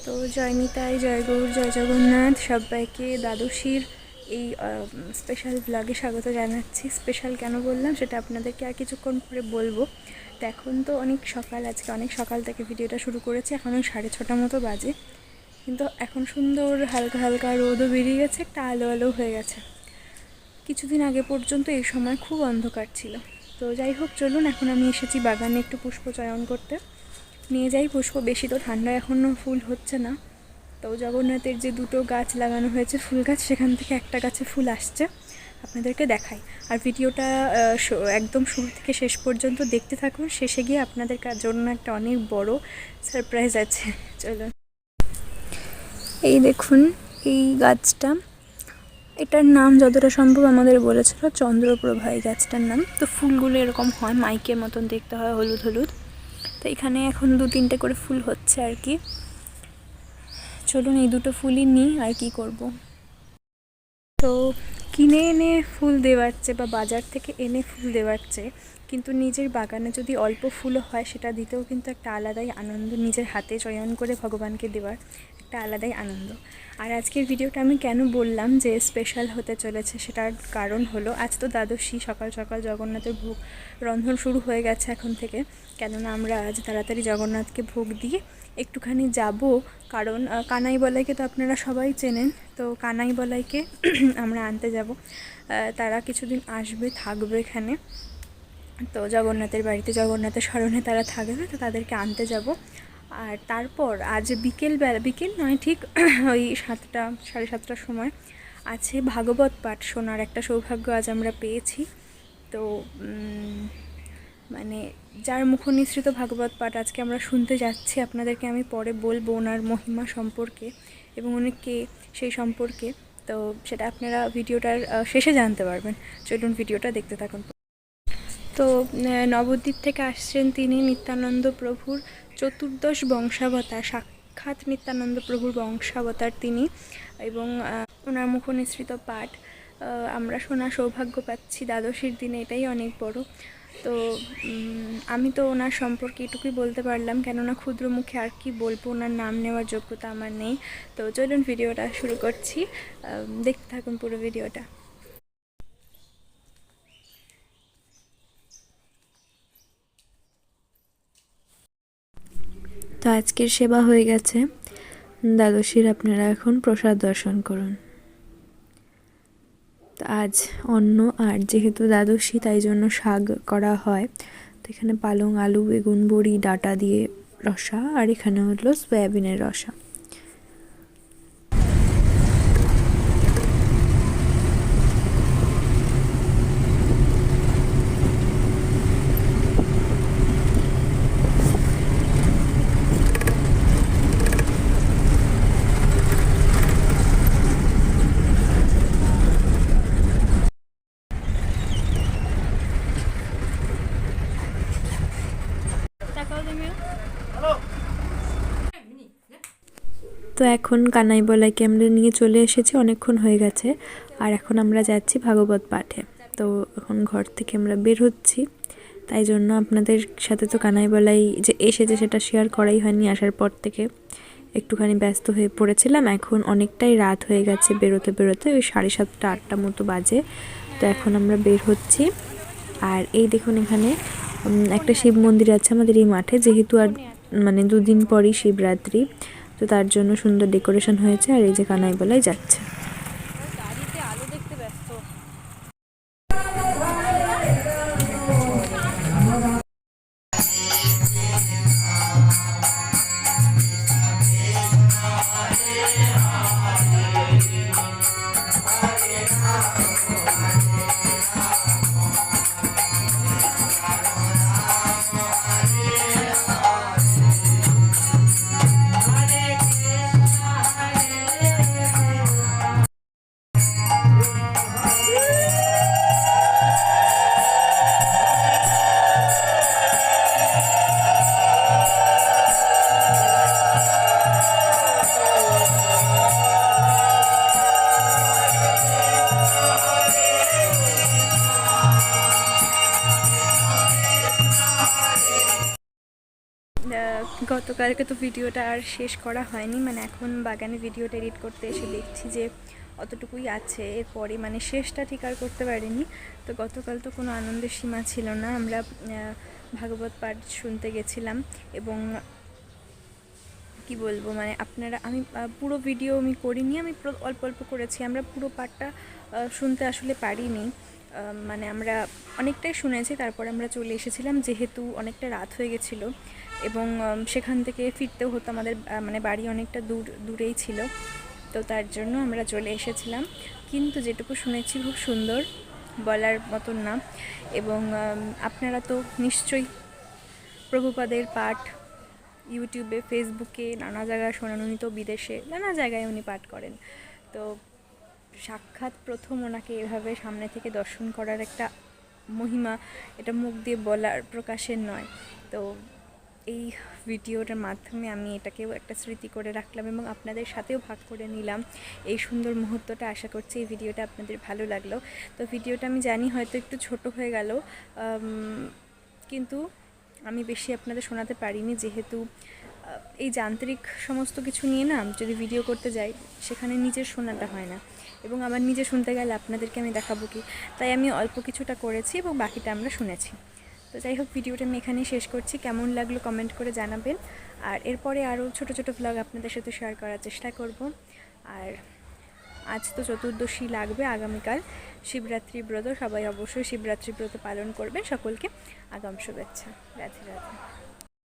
তো জয় নিতাই, জয় গৌর, জয় জগন্নাথ। সবাইকে দ্বাদশীর এই স্পেশাল ব্লগে স্বাগত জানাচ্ছি। স্পেশাল কেন বললাম সেটা আপনাদেরকে আর কিছুক্ষণ পরে বলবো। তো এখন তো অনেক সকাল, আজকে অনেক সকাল থেকে ভিডিওটা শুরু করেছি। এখনও 6:30 মতো বাজে, কিন্তু এখন সুন্দর হালকা হালকা রোদও বেরিয়ে গেছে, একটা আলো আলো হয়ে গেছে। কিছুদিন আগে পর্যন্ত এই সময় খুব অন্ধকার ছিল। তো যাই হোক, চলুন এখন আমি এসেছি বাগানে একটু পুষ্প চয়ন করতে। নিয়ে যাই পুষ্প, বেশি তো ঠান্ডা এখনও ফুল হচ্ছে না। তো জগন্নাথের যে দুটো গাছ লাগানো হয়েছে ফুল গাছ, সেখান থেকে একটা গাছে ফুল আসছে, আপনাদেরকে দেখাই। আর ভিডিওটা একদম শুরু থেকে শেষ পর্যন্ত দেখতে থাকুন। শেষে গিয়ে আপনাদের জন্য একটা অনেক বড় সারপ্রাইজ আছে। চলুন। এই দেখুন এই গাছটা, এটার নাম যতটা সম্ভব আমাদের বলেছিল চন্দ্রপ্রভা এই গাছটার নাম। তো ফুলগুলো এরকম হয়, মাইকের মতন দেখতে হয়, হলুদ হলুদ। তো এখানে এখন 2-3টে করে ফুল হচ্ছে আর কি। চলুন এই দুটো ফুলই নিই, আর কি করব। তো কিনে এনে ফুল দেওয়াচ্ছে বা বাজার থেকে এনে ফুল দেওয়াচ্ছে, কিন্তু নিজের বাগানে যদি অল্প ফুলও হয় সেটা দিতেও কিন্তু একটা আলাদাই আনন্দ। নিজের হাতে চয়ন করে ভগবানকে দেওয়ার একটা আলাদাই আনন্দ। আর আজকের ভিডিওটা আমি কেন বললাম যে স্পেশাল হতে চলেছে, সেটার কারণ হলো আজ তো দ্বাদশী, সকাল সকাল জগন্নাথের ভোগ রন্ধন শুরু হয়ে গেছে এখন থেকে। কেননা আমরা আজ তাড়াতাড়ি জগন্নাথকে ভোগ দিয়ে একটুখানি যাব, কারণ কানাই বলাইকে তো আপনারা সবাই চেনেন। তো কানাই বলাইকে আমরা আনতে যাব। তারা কিছুদিন আসবে, থাকবে এখানে। তো জগন্নাথের বাড়িতে, জগন্নাথের স্মরণে তারা থাকবে, তো তাদেরকে আনতে যাব। আর তারপর আজ বিকেলবেলা, বিকেল নয় ঠিক ওই 7টা 7:30টার সময় আছে ভাগবত পাঠ শোনার একটা সৌভাগ্য আজ আমরা পেয়েছি। তো মানে যার মুখনিসৃত ভাগবত পাঠ আজকে আমরা শুনতে যাচ্ছি, আপনাদেরকে আমি পরে বলবো ওনার মহিমা সম্পর্কে এবং উনি কে সেই সম্পর্কে। তো সেটা আপনারা ভিডিওটার শেষে জানতে পারবেন। চলুন ভিডিওটা দেখতে থাকুন। তো নবদ্বীপ থেকে আসছেন তিনি, নিত্যানন্দ প্রভুর চতুর্দশ বংশাবতার, সাক্ষাৎ নিত্যানন্দ প্রভুর বংশাবতার তিনি। এবং ওনার মুখনিসৃত পাঠ আমরা শোনার সৌভাগ্য পাচ্ছি দ্বাদশীর দিনে, এটাই অনেক বড়। তো আমি তো ওনার সম্পর্কে এটুকুই বলতে পারলাম, কেননা ক্ষুদ্র মুখে আর কি বলবো, ওনার নাম নেওয়ার যোগ্যতা আমার নেই। তো চলুন ভিডিওটা শুরু করছি, দেখতে থাকুন পুরো ভিডিওটা। তো আজকের সেবা হয়ে গেছে দ্বাদশীর, আপনারা এখন প্রসাদ দর্শন করুন। আজ অন্ন, আর যেহেতু দ্বাদশী তাই জন্য শাক করা হয়। তো এখানে পালং, আলু, বেগুন, বড়ি, ডাঁটা দিয়ে রসা, আর এখানে হলো সয়াবিনের রসা। তো এখন কানাই বলাইকে আমরা নিয়ে চলে এসেছি, অনেকক্ষণ হয়ে গেছে। আর এখন আমরা যাচ্ছি ভাগবত পাঠে। তো এখন ঘর থেকে আমরা বের হচ্ছি, তাই জন্য আপনাদের সাথে তো কানাই বলাই যে এসেছে সেটা শেয়ার করাই হয়নি। আসার পর থেকে একটুখানি ব্যস্ত হয়ে পড়েছিলাম। এখন অনেকটাই রাত হয়ে গেছে, বেরোতে বেরোতে ওই 7:30 8টা মতো বাজে। তো এখন আমরা বের হচ্ছি। আর এই দেখুন এখানে একটা শিব মন্দির আছে আমাদের এই মাঠে, যেহেতু আর মানে 2 দিন পরই শিবরাত্রি, তো তার জন্য সুন্দর ডেকোরেশন হয়েছে। আর এই যে কানাই বলাই যাচ্ছে। গতকালকে তো ভিডিওটা আর শেষ করা হয়নি, মানে এখন বাগানে ভিডিওটা এডিট করতে এসে দেখছি যে অতটুকুই আছে, এরপরে মানে শেষটা ঠিক আর করতে পারিনি। তো গতকাল তো কোনো আনন্দের সীমা ছিল না। আমরা ভাগবত পাঠ শুনতে গেছিলাম এবং কি বলবো, মানে আপনারা, আমি পুরো ভিডিও আমি করিনি, আমি অল্প অল্প করেছি। আমরা পুরো পাঠটা শুনতে আসলে পারিনি, মানে আমরা অনেকটাই শুনেছি, তারপর আমরা চলে এসেছিলাম যেহেতু অনেকটা রাত হয়ে গেছিলো এবং সেখান থেকে ফিরতেও হতো, আমাদের মানে বাড়ি অনেকটা দূরেই ছিল, তো তার জন্য আমরা চলে এসেছিলাম। কিন্তু যেটুকু শুনেছি খুব সুন্দর, বলার মতন না। এবং আপনারা তো নিশ্চয়ই প্রভুপাদের পাঠ ইউটিউবে, ফেসবুকে নানা জায়গায় শোনান, উনি তো বিদেশে নানা জায়গায় উনি পাঠ করেন। তো সাক্ষাৎ প্রথম ওনাকে এভাবে সামনে থেকে দর্শন করার একটা মহিমা, এটা মুখ দিয়ে বলার, প্রকাশের নয়। তো এই ভিডিওটার মাধ্যমে আমি এটাকেও একটা স্মৃতি করে রাখলাম এবং আপনাদের সাথেও ভাগ করে নিলাম এই সুন্দর মুহূর্তটা। আশা করছি এই ভিডিওটা আপনাদের ভালো লাগলো। তো ভিডিওটা আমি জানি হয়তো একটু ছোট হয়ে গেল, কিন্তু আমি বেশি আপনাদের শোনাতে পারিনি, যেহেতু এই যান্ত্রিক সমস্ত কিছু নিয়ে না যদি ভিডিও করতে যাই সেখানে নিজের শোনাটা হয় না, এবং আবার নিজে শুনতে গেলে আপনাদেরকে আমি দেখাবো কি, তাই আমি অল্প কিছুটা করেছি এবং বাকিটা আমরা শুনেছি। তো যাই হোক, ভিডিওটা আমি এখানেই শেষ করছি। কেমন লাগলো কমেন্ট করে জানাবেন, আর এরপরে আরও ছোট ছোট ভ্লগ আপনাদের সাথে শেয়ার করার চেষ্টা করব। আর আজ তো চতুর্দশী লাগবে, আগামীকাল শিবরাত্রি ব্রত, সবাই অবশ্যই শিবরাত্রি ব্রত পালন করবেন। সকলকে আগাম শুভেচ্ছা। রাধে রাধে।